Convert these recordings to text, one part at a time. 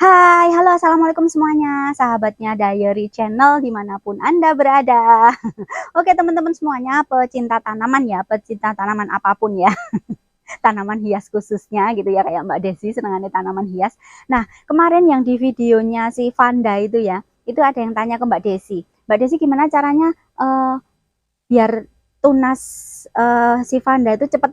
Hai, halo, assalamualaikum semuanya, sahabatnya Diary Channel dimanapun Anda berada. Oke teman-teman semuanya, pecinta tanaman ya, pecinta tanaman apapun ya, tanaman hias khususnya gitu ya, kayak Mbak Desi senangannya tanaman hias. Nah, kemarin yang di videonya si Vanda itu ya, itu ada yang tanya ke Mbak Desi. Mbak Desi gimana caranya biar tunas si Vanda itu cepat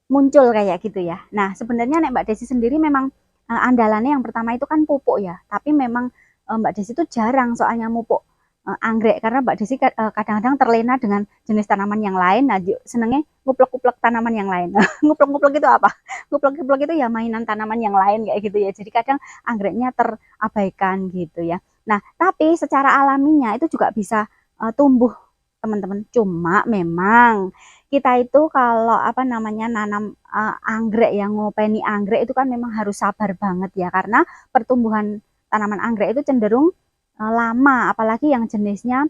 muncul kayak gitu ya. Nah, sebenarnya nek Mbak Desi sendiri memang andalannya yang pertama itu kan pupuk ya. Tapi memang Mbak Desi itu jarang soalnya mupuk anggrek karena Mbak Desi kadang-kadang terlena dengan jenis tanaman yang lain. Nah, senengnya nguplek-nguplek tanaman yang lain. Nguplek-nguplek itu apa? Nguplek-nguplek itu ya mainan tanaman yang lain kayak gitu ya. Jadi kadang anggreknya terabaikan gitu ya. Nah, tapi secara alaminya itu juga bisa tumbuh teman-teman. Cuma memang kita itu kalau apa namanya nanam anggrek yang ngopeni anggrek itu kan memang harus sabar banget ya karena pertumbuhan tanaman anggrek itu cenderung lama apalagi yang jenisnya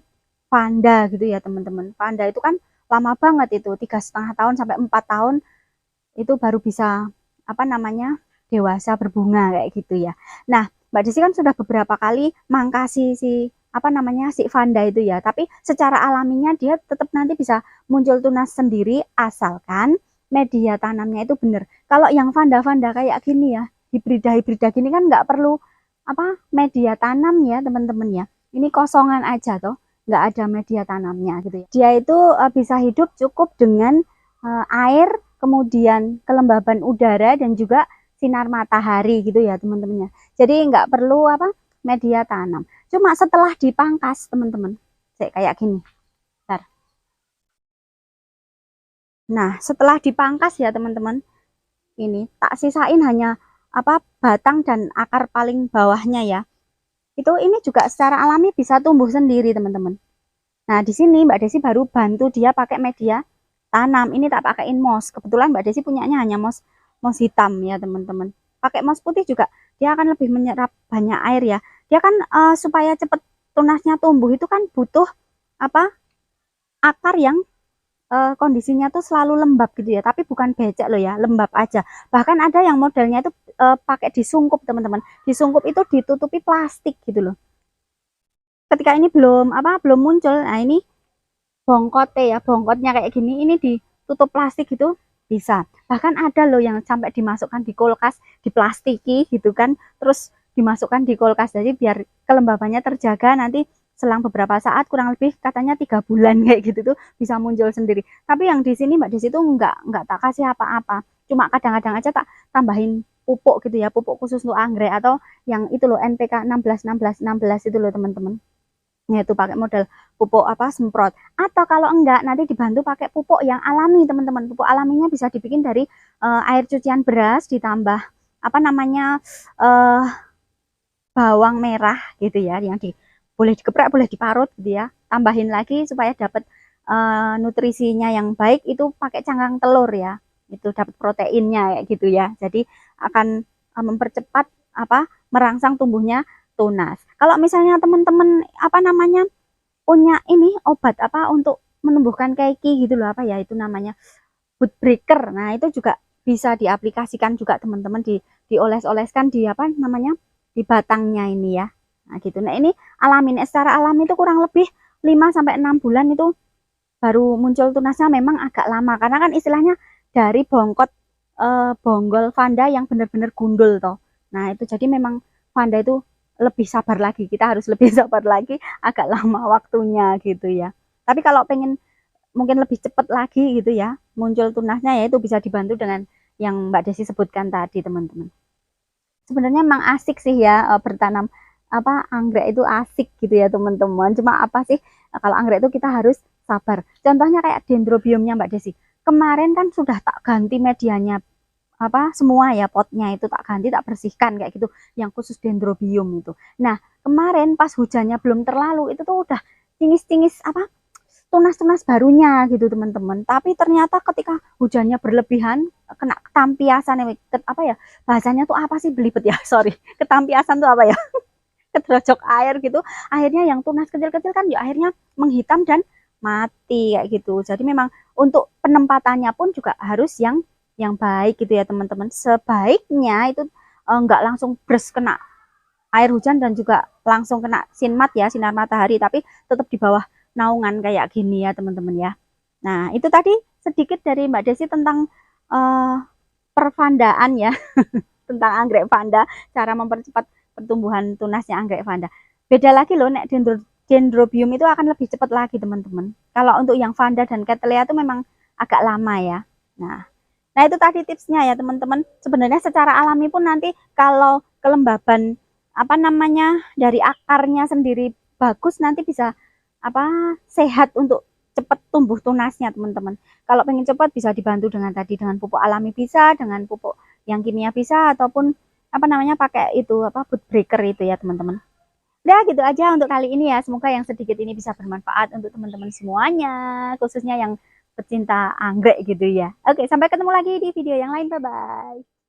vanda gitu ya teman-teman. Vanda itu kan lama banget itu 3,5 tahun sampai 4 tahun itu baru bisa apa namanya dewasa berbunga kayak gitu ya. Nah, Mbak Desi kan sudah beberapa kali mangkasi si apa namanya si Vanda itu ya, tapi secara alaminya dia tetap nanti bisa muncul tunas sendiri asalkan media tanamnya itu benar. Kalau yang Vanda-Vanda kayak gini ya, hibrida-hibrida gini kan nggak perlu apa media tanam ya teman-teman ya. Ini kosongan aja toh, nggak ada media tanamnya gitu ya. Dia itu bisa hidup cukup dengan air, kemudian kelembaban udara dan juga sinar matahari gitu ya teman-teman ya. Jadi nggak perlu apa media tanam. Cuma setelah dipangkas teman-teman, kayak gini. Bentar. Nah, setelah dipangkas ya teman-teman, ini tak sisain hanya apa batang dan akar paling bawahnya ya. Itu ini juga secara alami bisa tumbuh sendiri teman-teman. Nah, di sini Mbak Desi baru bantu dia pakai media tanam. Ini tak pakaiin moss. Kebetulan Mbak Desi punyanya hanya moss moss hitam ya teman-teman. Pakai moss putih juga dia akan lebih menyerap banyak air ya. Dia kan supaya cepat tunasnya tumbuh itu kan butuh apa akar yang kondisinya tuh selalu lembab gitu ya, tapi bukan becek loh ya, lembab aja. Bahkan ada yang modelnya itu pakai disungkup teman-teman. Disungkup itu ditutupi plastik gitu loh. Ketika ini belum muncul, nah ini bongkotnya ya, bongkotnya kayak gini, ini ditutup plastik gitu bisa. Bahkan ada loh yang sampai dimasukkan di kulkas, diplastiki gitu kan, terus dimasukkan di kulkas jadi biar kelembabannya terjaga nanti selang beberapa saat kurang lebih katanya 3 bulan kayak gitu tuh bisa muncul sendiri. Tapi yang di sini Mbak Desi tuh nggak tak kasih apa-apa, cuma kadang-kadang aja tak tambahin pupuk gitu ya, pupuk khusus untuk anggrek atau yang itu loh NPK 16 itu loh teman-teman, yaitu pakai model pupuk apa semprot atau kalau enggak nanti dibantu pakai pupuk yang alami teman-teman. Pupuk alaminya bisa dibikin dari air cucian beras ditambah apa namanya uh, bawang merah gitu ya yang boleh dikeprek boleh diparut gitu ya, tambahin lagi supaya dapat nutrisinya yang baik itu pakai cangkang telur ya, itu dapat proteinnya kayak gitu ya, jadi akan mempercepat apa merangsang tumbuhnya tunas. Kalau misalnya teman-teman apa namanya punya ini obat apa untuk menumbuhkan keiki gitu loh, apa ya itu namanya wood breaker, nah itu juga bisa diaplikasikan juga teman-teman, dioles-oleskan di apa namanya di batangnya ini ya. Nah gitu. Nah ini alamin secara alami itu kurang lebih 5 sampai 6 bulan itu baru muncul tunasnya, memang agak lama karena kan istilahnya dari bongkot bonggol Vanda yang benar-benar gundul toh. Nah itu jadi memang Vanda itu lebih sabar lagi, kita harus lebih sabar lagi, agak lama waktunya gitu ya. Tapi kalau pengen mungkin lebih cepat lagi gitu ya muncul tunasnya, ya itu bisa dibantu dengan yang Mbak Desi sebutkan tadi teman-teman. Sebenarnya emang asik sih ya bertanam apa anggrek itu asik gitu ya teman-teman. Cuma apa sih kalau anggrek itu kita harus sabar. Contohnya kayak dendrobiumnya Mbak Desi. Kemarin kan sudah tak ganti medianya apa semua ya, potnya itu tak ganti, tak bersihkan kayak gitu yang khusus dendrobium itu. Nah, kemarin pas hujannya belum terlalu itu tuh udah tingis-tingis apa tunas-tunas barunya gitu teman-teman. Tapi ternyata ketika hujannya berlebihan kena ketampiasan apa ya bahasanya tuh apa sih belibet ya sorry, ketampiasan tuh apa ya kedrojok air gitu, akhirnya yang tunas kecil-kecil kan ya akhirnya menghitam dan mati kayak gitu. Jadi memang untuk penempatannya pun juga harus yang baik gitu ya teman-teman. Sebaiknya itu nggak langsung bres kena air hujan dan juga langsung kena sinmat ya, sinar matahari, tapi tetap di bawah naungan kayak gini ya teman-teman ya. Nah itu tadi sedikit dari Mbak Desi tentang pervandaan ya, tentang anggrek vanda, cara mempercepat pertumbuhan tunasnya anggrek vanda. Beda lagi loh, nek dendrobium itu akan lebih cepat lagi teman-teman. Kalau untuk yang vanda dan cattleya itu memang agak lama ya. Nah itu tadi tipsnya ya teman-teman. Sebenarnya secara alami pun nanti kalau kelembaban apa namanya dari akarnya sendiri bagus, nanti bisa apa sehat untuk cepat tumbuh tunasnya teman-teman. Kalau pengen cepat bisa dibantu dengan tadi, dengan pupuk alami bisa, dengan pupuk yang kimia bisa, ataupun apa namanya pakai itu apa food breaker itu ya teman-teman. Udah gitu aja untuk kali ini ya. Semoga yang sedikit ini bisa bermanfaat untuk teman-teman semuanya, khususnya yang pecinta anggrek gitu ya. Oke, sampai ketemu lagi di video yang lain. Bye-bye.